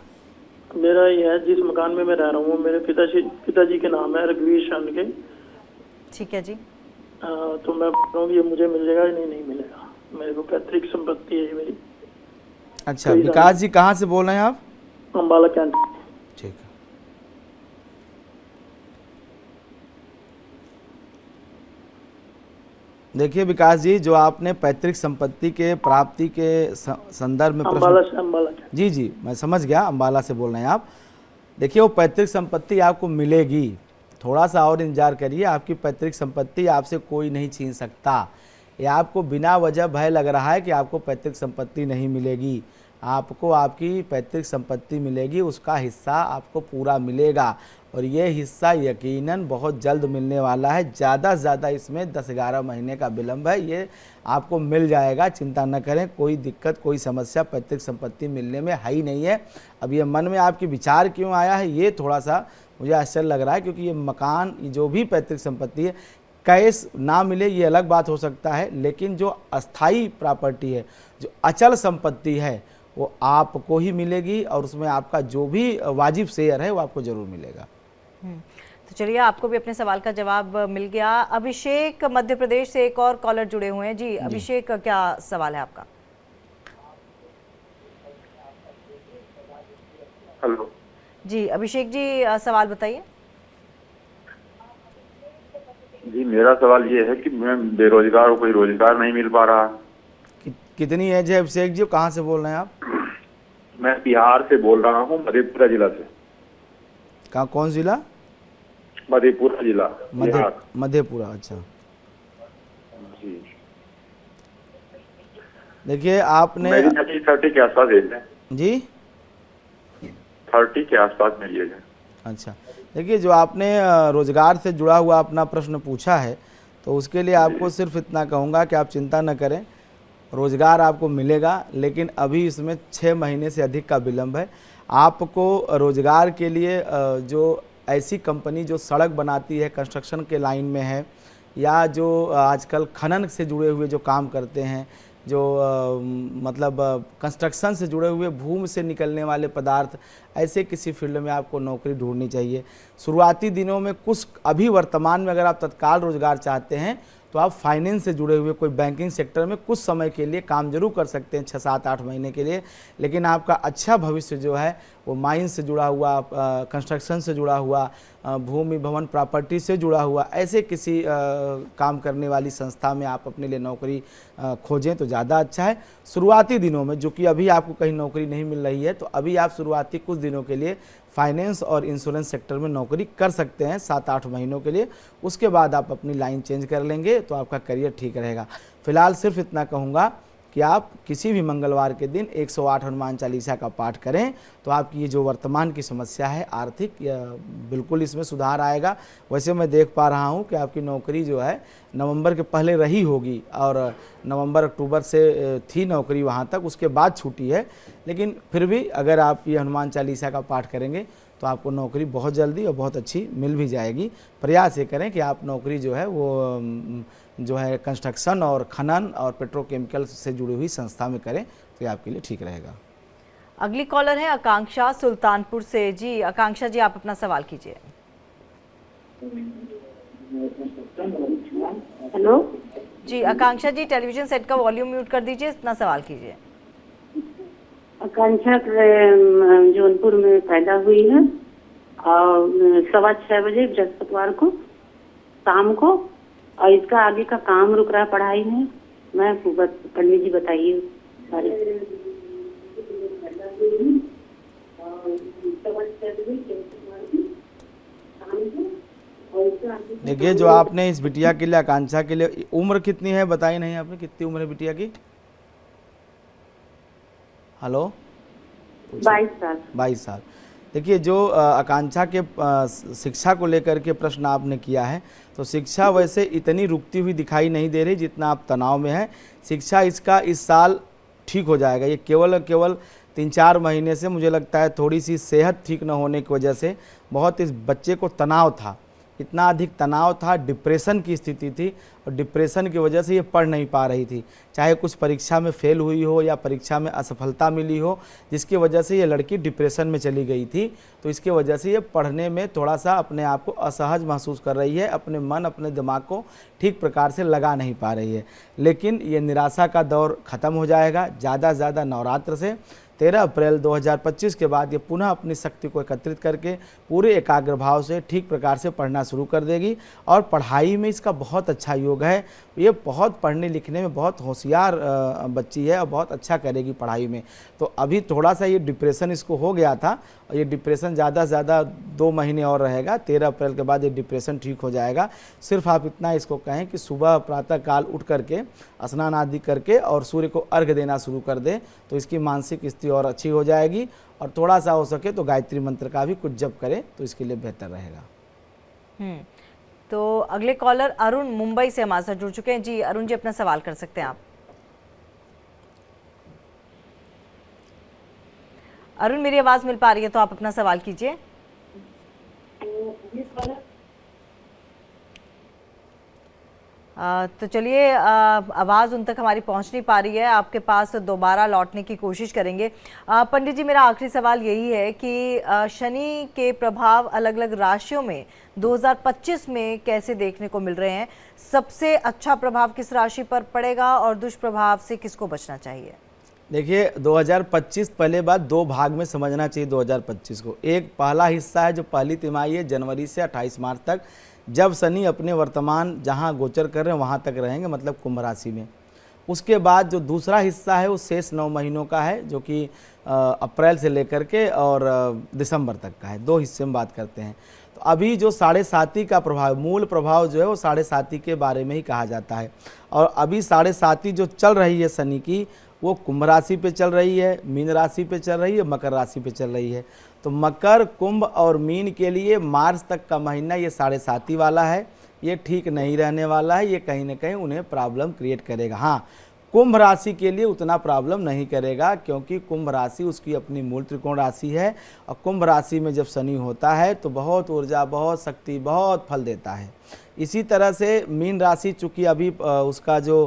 मेरा ये है, जिस मकान में मैं रह रहा हूँ मेरे पिताजी के नाम है, रघुवीर शरण के। ठीक है जी। तो मैं बोल रहा हूँ ये मुझे मिल जाएगा या नहीं मिलेगा? मेरे को पैतृक संपत्ति है मेरी। अच्छा विकास जी, कहाँ से बोल रहे हैं आप? अम्बाला कैंट। ठीक है। देखिए विकास जी, जो आपने पैतृक संपत्ति के प्राप्ति के संदर्भ में अम्बाला जी जी मैं समझ गया, अम्बाला से बोल रहे हैं आप। देखिए वो पैतृक संपत्ति आपको मिलेगी, थोड़ा सा और इंतजार करिए। आपकी पैतृक संपत्ति आपसे कोई नहीं छीन सकता। या आपको बिना वजह भय लग रहा है कि आपको पैतृक संपत्ति नहीं मिलेगी, आपको आपकी पैतृक संपत्ति मिलेगी, उसका हिस्सा आपको पूरा मिलेगा, और ये हिस्सा यकीनन बहुत जल्द मिलने वाला है। ज़्यादा से ज़्यादा इसमें 10-11 महीने का विलम्ब है, ये आपको मिल जाएगा, चिंता न करें। कोई दिक्कत, कोई समस्या पैतृक संपत्ति मिलने में है ही नहीं है। अब ये मन में आपके विचार क्यों आया है ये थोड़ा सा मुझे आश्चर्य लग रहा है, क्योंकि ये मकान, जो भी पैतृक संपत्ति है, कैश ना मिले ये अलग बात हो सकता है, लेकिन जो अस्थाई प्रॉपर्टी है, जो अचल संपत्ति है, वो आपको ही मिलेगी, और उसमें आपका जो भी वाजिब शेयर है वो आपको ज़रूर मिलेगा। तो चलिए, आपको भी अपने सवाल का जवाब मिल गया। अभिषेक मध्य प्रदेश से एक और कॉलर जुड़े हुए हैं। जी अभिषेक, क्या सवाल है आपका? हेलो जी अभिषेक जी, सवाल बताइए। जी मेरा सवाल ये है कि मैं बेरोजगार हूँ, कोई रोजगार नहीं मिल पा रहा। कितनी एज है अभिषेक जी, कहाँ से बोल रहे हैं आप? मैं बिहार से बोल रहा हूँ, मधेपुरा जिला से। कहाँ, कौन जिला? मधेपुरा जिला, मधेपुरा। अच्छा जी। देखिए आपने 30 के आसपास एज है जी, 30 के आसपास मेरी एज है। अच्छा, देखिए जो आपने रोजगार से जुड़ा हुआ अपना प्रश्न पूछा है, तो उसके लिए आपको सिर्फ इतना कहूँगा कि आप चिंता न करें, रोज़गार आपको मिलेगा, लेकिन अभी इसमें 6 महीने से अधिक का विलम्ब है। आपको रोज़गार के लिए जो ऐसी कंपनी जो सड़क बनाती है, कंस्ट्रक्शन के लाइन में है, या जो आजकल खनन से जुड़े हुए जो काम करते हैं, जो मतलब कंस्ट्रक्शन से जुड़े हुए भूमि से निकलने वाले पदार्थ, ऐसे किसी फील्ड में आपको नौकरी ढूंढनी चाहिए। शुरुआती दिनों में कुछ, अभी वर्तमान में अगर आप तत्काल रोज़गार चाहते हैं तो आप फाइनेंस से जुड़े हुए कोई बैंकिंग सेक्टर में कुछ समय के लिए काम जरूर कर सकते हैं, 6-7-8 महीने के लिए। लेकिन आपका अच्छा भविष्य जो है वो माइन से जुड़ा हुआ, कंस्ट्रक्शन से जुड़ा हुआ, भूमि भवन प्रॉपर्टी से जुड़ा हुआ, ऐसे किसी काम करने वाली संस्था में आप अपने लिए नौकरी खोजें तो ज़्यादा अच्छा है। शुरुआती दिनों में, जो कि अभी आपको कहीं नौकरी नहीं मिल रही है, तो अभी आप शुरुआती कुछ दिनों के लिए फाइनेंस और इंश्योरेंस सेक्टर में नौकरी कर सकते हैं 7-8 महीनों के लिए। उसके बाद आप अपनी लाइन चेंज कर लेंगे तो आपका करियर ठीक रहेगा। फिलहाल सिर्फ इतना कहूँगा कि आप किसी भी मंगलवार के दिन 108 हनुमान चालीसा का पाठ करें तो आपकी ये जो वर्तमान की समस्या है आर्थिक, बिल्कुल इसमें सुधार आएगा। वैसे मैं देख पा रहा हूँ कि आपकी नौकरी जो है नवंबर के पहले रही होगी और नवंबर अक्टूबर से थी नौकरी वहाँ तक, उसके बाद छूटी है। लेकिन फिर भी अगर आप ये हनुमान चालीसा का पाठ करेंगे तो आपको नौकरी बहुत जल्दी और बहुत अच्छी मिल भी जाएगी। प्रयास ये करें कि आप नौकरी जो है वो जो है कंस्ट्रक्शन और खनन और पेट्रोकेमिकल से जुड़ी हुई संस्था में करें तो ये आपके लिए ठीक रहेगा। अगली कॉलर है आकांक्षा सुल्तानपुर से। जी आकांक्षा जी, आप अपना सवाल कीजिए। हेलो जी आकांक्षा जी, टेलीविजन सेट का वॉल्यूम म्यूट कर दीजिए, अपना सवाल कीजिए। आकांक्षा जौनपुर में पैदा हुई है और 6:15 बजे बृहस्पतिवार को शाम को, और इसका आगे का काम रुक रहा है पढ़ाई में। मैं पंडित जी बताइए सारे। देखिए, जो आपने इस बिटिया के लिए, आकांक्षा के लिए, उम्र कितनी है बताई नहीं आपने, कितनी उम्र है बिटिया की? हेलो, 22 साल। 22 साल। देखिए, जो आकांक्षा के शिक्षा को लेकर के प्रश्न आपने किया है, तो शिक्षा वैसे इतनी रुकती हुई दिखाई नहीं दे रही जितना आप तनाव में है। शिक्षा इसका इस साल ठीक हो जाएगा। ये केवल 3-4 महीने से मुझे लगता है थोड़ी सी सेहत ठीक न होने की वजह से बहुत इस बच्चे को तनाव था, इतना अधिक तनाव था, डिप्रेशन की स्थिति थी, और डिप्रेशन की वजह से ये पढ़ नहीं पा रही थी। चाहे कुछ परीक्षा में फेल हुई हो या परीक्षा में असफलता मिली हो, जिसकी वजह से ये लड़की डिप्रेशन में चली गई थी। तो इसके वजह से ये पढ़ने में थोड़ा सा अपने आप को असहज महसूस कर रही है, अपने मन, अपने दिमाग को ठीक प्रकार से लगा नहीं पा रही है। लेकिन ये निराशा का दौर ख़त्म हो जाएगा ज़्यादा से ज़्यादा नवरात्र से। 13 अप्रैल 2025 के बाद ये पुनः अपनी शक्ति को एकत्रित करके पूरे एकाग्र भाव से ठीक प्रकार से पढ़ना शुरू कर देगी। और पढ़ाई में इसका बहुत अच्छा योग है। ये बहुत पढ़ने लिखने में बहुत होशियार बच्ची है और बहुत अच्छा करेगी पढ़ाई में। तो अभी थोड़ा सा ये डिप्रेशन इसको हो गया था, और ये डिप्रेशन ज़्यादा से ज़्यादा 2 महीने और रहेगा। 13 अप्रैल के बाद ये डिप्रेशन ठीक हो जाएगा। सिर्फ आप इतना इसको कहें कि सुबह प्रातः काल उठ करके स्नान आदि करके और सूर्य को अर्घ्य देना शुरू कर दे, तो इसकी मानसिक स्थिति और अच्छी हो जाएगी। और थोड़ा सा हो सके तो गायत्री मंत्र का भी कुछ जप करें तो इसके लिए बेहतर रहेगा। तो अगले कॉलर अरुण मुंबई से हमारे साथ जुड़ चुके हैं। जी अरुण जी, अपना सवाल कर सकते हैं आप। अरुण, मेरी आवाज मिल पा रही है तो आप अपना सवाल कीजिए। तो चलिए, आवाज़ उन तक हमारी पहुंच नहीं पा रही है, आपके पास दोबारा लौटने की कोशिश करेंगे। पंडित जी, मेरा आखिरी सवाल यही है कि शनि के प्रभाव अलग अलग राशियों में 2025 में कैसे देखने को मिल रहे हैं? सबसे अच्छा प्रभाव किस राशि पर पड़ेगा और दुष्प्रभाव से किसको बचना चाहिए? देखिए, 2025 पहले बात 2 भाग में समझना चाहिए 2025 को। एक पहला हिस्सा है जो पहली तिमाही है, जनवरी से 28 मार्च तक, जब शनि अपने वर्तमान जहां गोचर कर रहे हैं वहां तक रहेंगे, मतलब कुंभ राशि में। उसके बाद जो दूसरा हिस्सा है वो शेष 9 महीनों का है, जो कि अप्रैल से लेकर के और दिसंबर तक का है। 2 हिस्से में बात करते हैं। तो अभी जो 7.5 का प्रभाव, मूल प्रभाव जो है वो 7.5 के बारे में ही कहा जाता है। और अभी 7.5 जो चल रही है शनि की, वो कुंभ राशि पे चल रही है, मीन राशि पे चल रही है, मकर राशि पे चल रही है। तो मकर, कुंभ और मीन के लिए मार्च तक का महीना ये 7.5 वाला है। ये ठीक नहीं रहने वाला है, ये कहीं ना कहीं उन्हें प्रॉब्लम क्रिएट करेगा। हाँ, कुंभ राशि के लिए उतना प्रॉब्लम नहीं करेगा, क्योंकि कुंभ राशि उसकी अपनी मूल त्रिकोण राशि है। और कुंभ राशि में जब शनि होता है तो बहुत ऊर्जा, बहुत शक्ति, बहुत फल देता है। इसी तरह से मीन राशि, चूँकि अभी उसका जो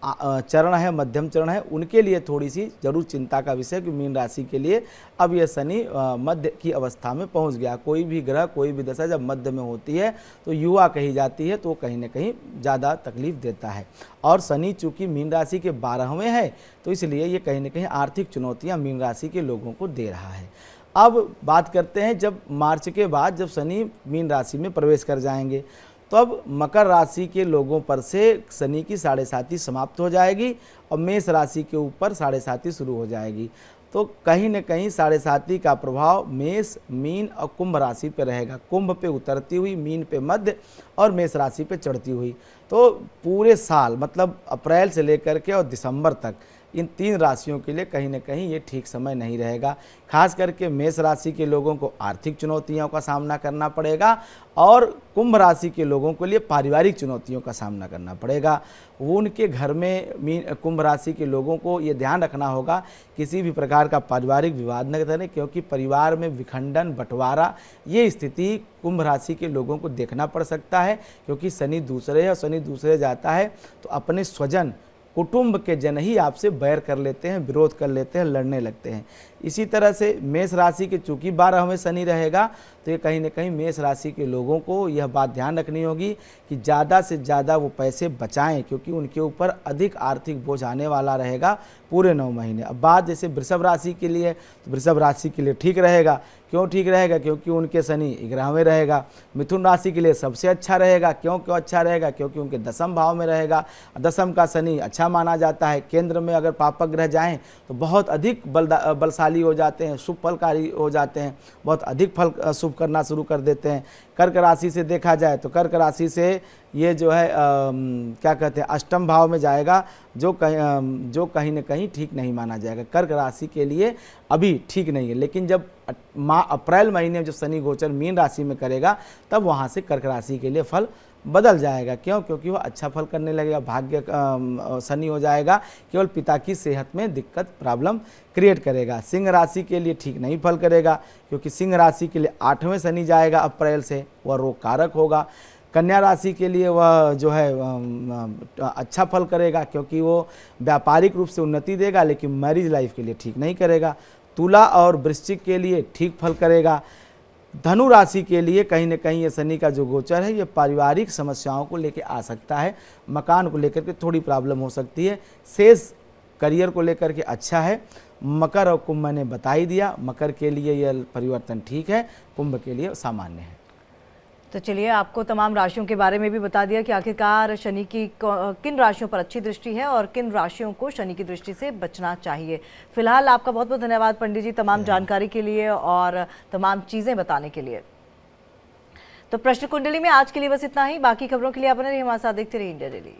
चरण है, मध्यम चरण है, उनके लिए थोड़ी सी जरूर चिंता का विषय कि मीन राशि के लिए अब यह शनि मध्य की अवस्था में पहुंच गया। कोई भी ग्रह, कोई भी दशा जब मध्य में होती है तो युवा कही जाती है, तो कहीं ना कहीं ज़्यादा तकलीफ देता है। और शनि चूंकि मीन राशि के 12वें है, तो इसलिए ये कहीं ना कहीं आर्थिक चुनौतियाँ मीन राशि के लोगों को दे रहा है। अब बात करते हैं जब मार्च के बाद जब शनि मीन राशि में प्रवेश कर जाएंगे, तो अब मकर राशि के लोगों पर से शनि की 7.5 समाप्त हो जाएगी और मेष राशि के ऊपर 7.5 शुरू हो जाएगी। तो कहीं न कहीं 7.5 का प्रभाव मेष, मीन और कुंभ राशि पे रहेगा। कुंभ पे उतरती हुई, मीन पे मध्य और मेष राशि पे चढ़ती हुई। तो पूरे साल मतलब अप्रैल से लेकर के और दिसंबर तक इन 3 राशियों के लिए कहीं न कहीं ये ठीक समय नहीं रहेगा। खास करके मेष राशि के लोगों को आर्थिक चुनौतियों का सामना करना पड़ेगा और कुंभ राशि के लोगों के लिए पारिवारिक चुनौतियों का सामना करना पड़ेगा। वो उनके घर में कुंभ राशि के लोगों को ये ध्यान रखना होगा किसी भी प्रकार का पारिवारिक विवाद न करें, क्योंकि परिवार में विखंडन, बंटवारा, ये स्थिति कुंभ राशि के लोगों को देखना पड़ सकता है। क्योंकि शनि दूसरे है और शनि दूसरे जाता है तो अपने स्वजन, कुटुंब के जन ही आपसे बैर कर लेते हैं, विरोध कर लेते हैं, लड़ने लगते हैं। इसी तरह से मेष राशि के चूंकि 12वें शनि रहेगा, तो ये कहीं ना कहीं मेष राशि के लोगों को यह बात ध्यान रखनी होगी कि ज़्यादा से ज़्यादा वो पैसे बचाएं, क्योंकि उनके ऊपर अधिक आर्थिक बोझ आने वाला रहेगा पूरे 9 महीने। अब बात जैसे वृषभ राशि के लिए, तो वृषभ राशि के लिए ठीक रहेगा। क्यों ठीक रहेगा? क्योंकि उनके शनि 11वें रहेगा। मिथुन राशि के लिए सबसे अच्छा रहेगा। क्यों अच्छा रहेगा? क्योंकि उनके 10म भाव में रहेगा। 10म का शनि अच्छा माना जाता है। केंद्र में अगर पापक ग्रह जाएं तो बहुत अधिक बलशाली हो जाते हैं, शुभ फलकारी हो जाते हैं, बहुत अधिक फल शुभ करना शुरू कर देते हैं। कर्क राशि से देखा जाए तो कर्क राशि से ये जो है क्या कहते हैं, अष्टम भाव में जाएगा, जो कहीं ना कहीं ठीक नहीं माना जाएगा। कर्क राशि के लिए अभी ठीक नहीं है, लेकिन जब अप्रैल महीने में जब शनि गोचर मीन राशि में करेगा, तब वहाँ से कर्क राशि के लिए फल बदल जाएगा। क्यों? क्योंकि वह अच्छा फल करने लगेगा, भाग्य शनि हो जाएगा, केवल पिता की सेहत में दिक्कत, प्रॉब्लम क्रिएट करेगा। सिंह राशि के लिए ठीक नहीं फल करेगा, क्योंकि सिंह राशि के लिए 8वें शनि जाएगा अप्रैल से, वह रोग कारक होगा। कन्या राशि के लिए वह जो है अच्छा फल करेगा, क्योंकि वो व्यापारिक रूप से उन्नति देगा, लेकिन मैरिज लाइफ के लिए ठीक नहीं करेगा। तुला और वृश्चिक के लिए ठीक फल करेगा। धनु राशि के लिए कहीं न कहीं ये शनि का जो गोचर है, ये पारिवारिक समस्याओं को लेकर आ सकता है, मकान को लेकर के थोड़ी प्रॉब्लम हो सकती है। शेष करियर को लेकर के अच्छा है। मकर और कुंभ मैंने बता ही दिया। मकर के लिए यह परिवर्तन ठीक है, कुंभ के लिए सामान्य है। तो चलिए, आपको तमाम राशियों के बारे में भी बता दिया कि आखिरकार शनि की किन राशियों पर अच्छी दृष्टि है और किन राशियों को शनि की दृष्टि से बचना चाहिए। फिलहाल आपका बहुत बहुत धन्यवाद पंडित जी, तमाम जानकारी के लिए और तमाम चीज़ें बताने के लिए। तो प्रश्न कुंडली में आज के लिए बस इतना ही। बाकी खबरों के लिए आप बने रहिए हमारे साथ, देखते रहिए इंडिया डेली।